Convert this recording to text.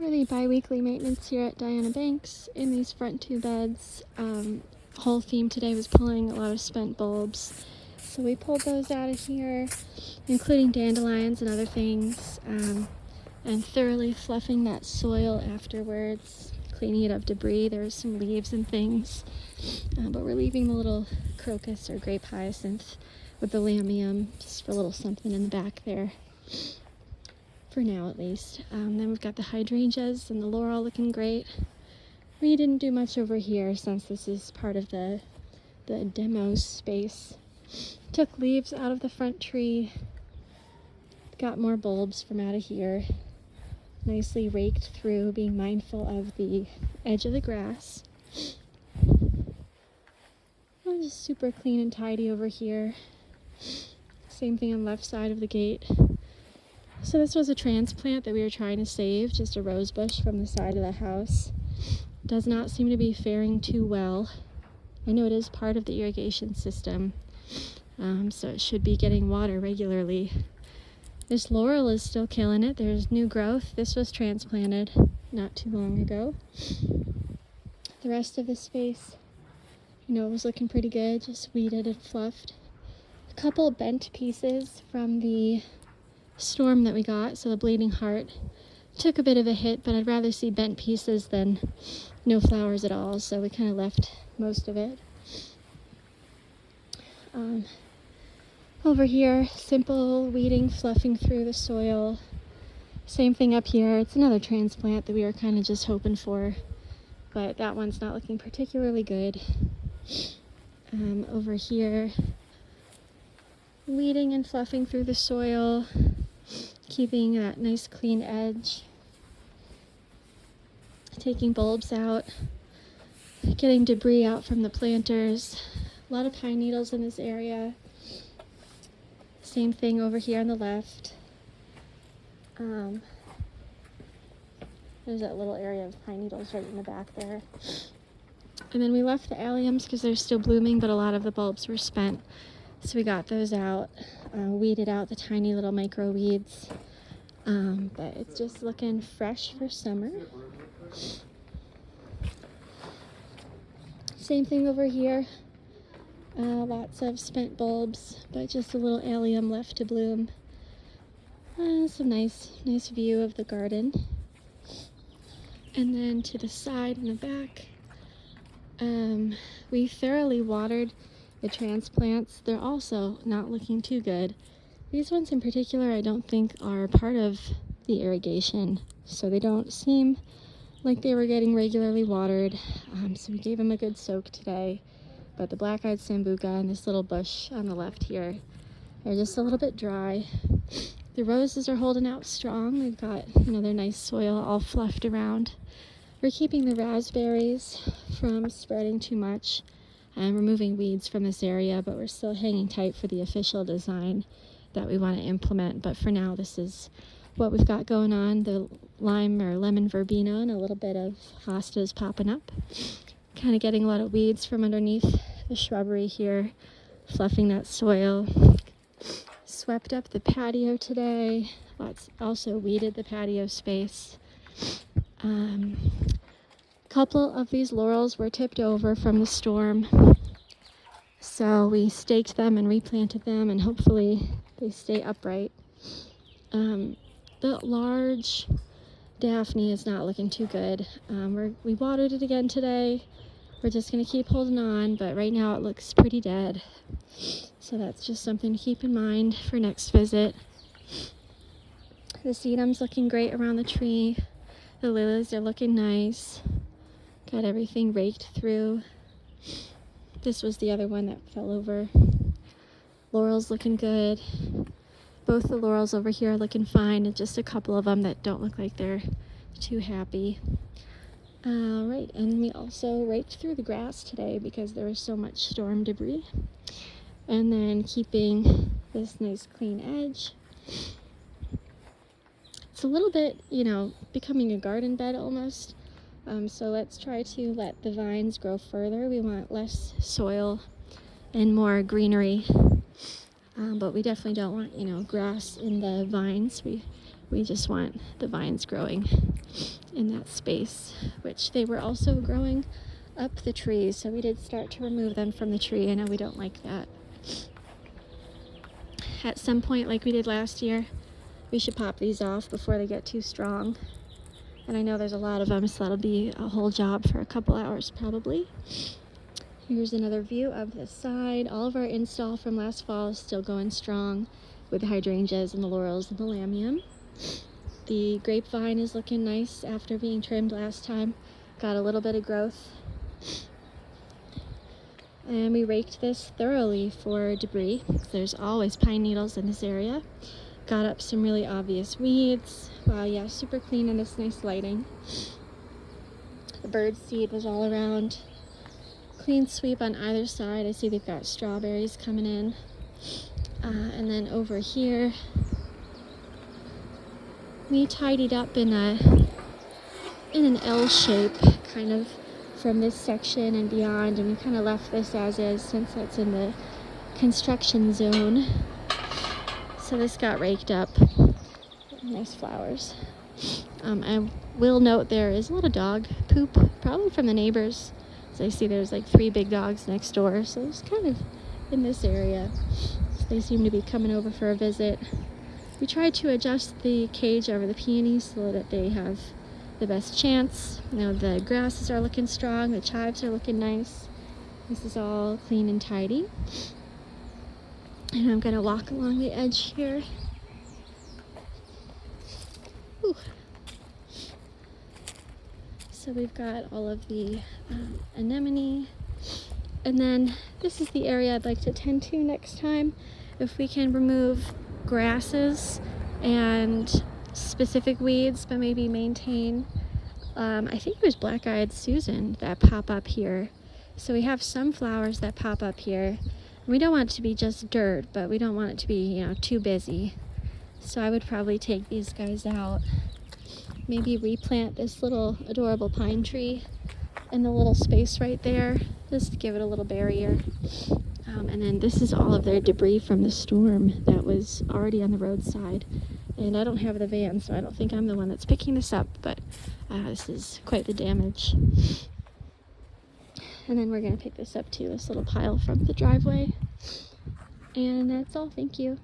For the bi-weekly maintenance here at Diana Banks in these front two beds, whole theme today was pulling a lot of spent bulbs. So we pulled those out of here, including dandelions and other things, and thoroughly fluffing that soil afterwards, cleaning it of debris. There was some leaves and things, but we're leaving the little crocus or grape hyacinth with the lamium just for a little something in the back there. For now, at least. Then we've got the hydrangeas and the laurel looking great. We didn't do much over here since this is part of the demo space. Took leaves out of the front tree. Got more bulbs from out of here. Nicely raked through, being mindful of the edge of the grass. Oh, just super clean and tidy over here. Same thing on the left side of the gate. So this was a transplant that we were trying to save, just a rose bush from the side of the house. Does not seem to be faring too well. I know it is part of the irrigation system, so it should be getting water regularly. This laurel is still killing it. There's new growth. This was transplanted not too long ago. The rest of the space, it was looking pretty good, just weeded and fluffed. A couple bent pieces from the storm that we got, so the bleeding heart took a bit of a hit, but I'd rather see bent pieces than no flowers at all, so we kind of left most of it. Over here, simple weeding, fluffing through the soil. Same thing up here. It's another transplant that we were kind of just hoping for, but that one's not looking particularly good. Over here, weeding and fluffing through the soil, keeping that nice clean edge, taking bulbs out, getting debris out from the planters. A lot of pine needles in this area. Same thing over here on the left. There's that little area of pine needles right in the back there. And then we left the alliums because they're still blooming, but a lot of the bulbs were spent. So we got those out, weeded out the tiny little micro weeds, but it's just looking fresh for summer. Same thing over here, lots of spent bulbs, but just a little allium left to bloom. Some nice view of the garden. And then to the side and the back, we thoroughly watered the transplants. They're also not looking too good. These ones in particular I don't think are part of the irrigation, so they don't seem like they were getting regularly watered. So we gave them a good soak today. But the black-eyed sambuca and this little bush on the left here are just a little bit dry. The roses are holding out strong. They've got, their nice soil all fluffed around. We're keeping the raspberries from spreading too much and removing weeds from this area, but we're still hanging tight for the official design that we want to implement. But for now, this is what we've got going on. The lime or lemon verbena and a little bit of hostas popping up. Kind of getting a lot of weeds from underneath the shrubbery here, fluffing that soil. Swept up the patio today. Also weeded the patio space. Couple of these laurels were tipped over from the storm, so we staked them and replanted them, and hopefully they stay upright. The large Daphne is not looking too good. We watered it again today. We're just going to keep holding on, but right now it looks pretty dead, so that's just something to keep in mind for next visit. The sedum's looking great around the tree. The lilies are looking nice. Got everything raked through. This was the other one that fell over. Laurel's looking good. Both the laurels over here are looking fine, and just a couple of them that don't look like they're too happy. Right, and we also raked through the grass today because there was so much storm debris. And then keeping this nice clean edge. It's a little bit, becoming a garden bed almost. So let's try to let the vines grow further. We want less soil and more greenery. But we definitely don't want, grass in the vines. We We just want the vines growing in that space, which they were also growing up the trees, so we did start to remove them from the tree. I know we don't like that. At some point, like we did last year, we should pop these off before they get too strong. And I know there's a lot of them, so that'll be a whole job for a couple hours probably. Here's another view of the side. All of our install from last fall is still going strong with the hydrangeas and the laurels and the lamium. The grapevine is looking nice after being trimmed last time. Got a little bit of growth. And we raked this thoroughly for debris, because there's always pine needles in this area. Got up some really obvious weeds. Wow, yeah, super clean in this nice lighting. The bird seed was all around. Clean sweep on either side. I see they've got strawberries coming in. And then over here, we tidied up in an L shape, kind of from this section and beyond, and we kind of left this as is since that's in the construction zone. So this got raked up. Nice flowers. I will note there is a lot of dog poop, probably from the neighbors. So I see there's like 3 big dogs next door, so it's kind of in this area. So they seem to be coming over for a visit. We tried to adjust the cage over the peonies so that they have the best chance. You know, the grasses are looking strong, the chives are looking nice. This is all clean and tidy. And I'm gonna walk along the edge here. Whew. So we've got all of the anemone. And then this is the area I'd like to tend to next time. If we can remove grasses and specific weeds, but maybe maintain, I think it was black-eyed Susan that pop up here. So we have some flowers that pop up here. We don't want it to be just dirt, but we don't want it to be, you know, too busy. So I would probably take these guys out. Maybe replant this little adorable pine tree in the little space right there, just to give it a little barrier. And then this is all of their debris from the storm that was already on the roadside. And I don't have the van, so I don't think I'm the one that's picking this up, but this is quite the damage. And then we're going to pick this up too, this little pile from the driveway. And that's all. Thank you.